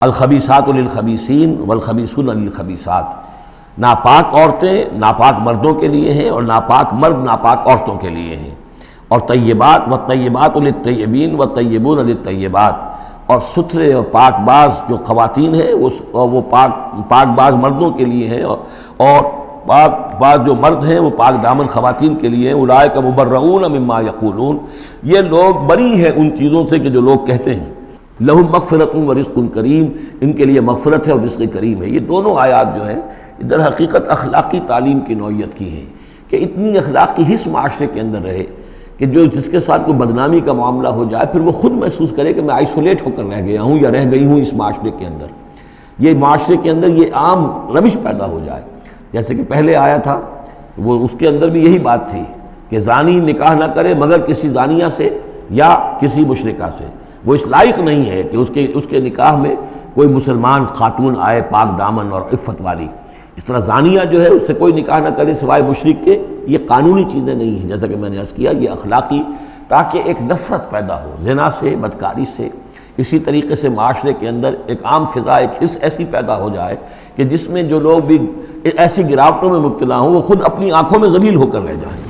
الخبیثات للخبیثین والخبیثون للخبیثات، ناپاک عورتیں ناپاک مردوں کے لیے ہیں اور ناپاک مرد ناپاک عورتوں کے لیے ہیں، اور طیبات والطیبات للطیبین والطیبون للطیبات، اور ستھرے اور پاک باز جو خواتین ہیں وہ پاک باز مردوں کے لیے ہیں، اور پاک باز جو مرد ہیں وہ پاک دامن خواتین کے لیے ہیں۔ اولئک مبرؤون مما یقولون، یہ لوگ بری ہیں ان چیزوں سے کہ جو لوگ کہتے ہیں۔ لہم مغفرۃ و رزق کریم، ان کے لیے مغفرت ہے اور رزق کریم ہے۔ یہ دونوں آیات جو ہیں در حقیقت اخلاقی تعلیم کی نوعیت کی ہیں کہ اتنی اخلاقی حس معاشرے کے اندر رہے کہ جس کے ساتھ کوئی بدنامی کا معاملہ ہو جائے پھر وہ خود محسوس کرے کہ میں آئسولیٹ ہو کر رہ گیا ہوں یا رہ گئی ہوں اس معاشرے کے اندر، یہ معاشرے کے اندر یہ عام روش پیدا ہو جائے۔ جیسے کہ پہلے آیا تھا وہ اس کے اندر بھی یہی بات تھی کہ زانی نکاح نہ کرے مگر کسی زانیہ سے یا کسی مشرکہ سے، وہ اس لائق نہیں ہے کہ اس کے نکاح میں کوئی مسلمان خاتون آئے پاک دامن اور عفت والی۔ اس طرح زانیہ جو ہے اس سے کوئی نکاح نہ کرے سوائے مشرک کے، یہ قانونی چیزیں نہیں ہیں جیسا کہ میں نے عرض کیا، یہ اخلاقی، تاکہ ایک نفرت پیدا ہو زنا سے، بدکاری سے۔ اسی طریقے سے معاشرے کے اندر ایک عام فضا، ایک حس ایسی پیدا ہو جائے کہ جس میں جو لوگ بھی ایسی گراوٹوں میں مبتلا ہوں وہ خود اپنی آنکھوں میں ذلیل ہو کر رہ جائیں۔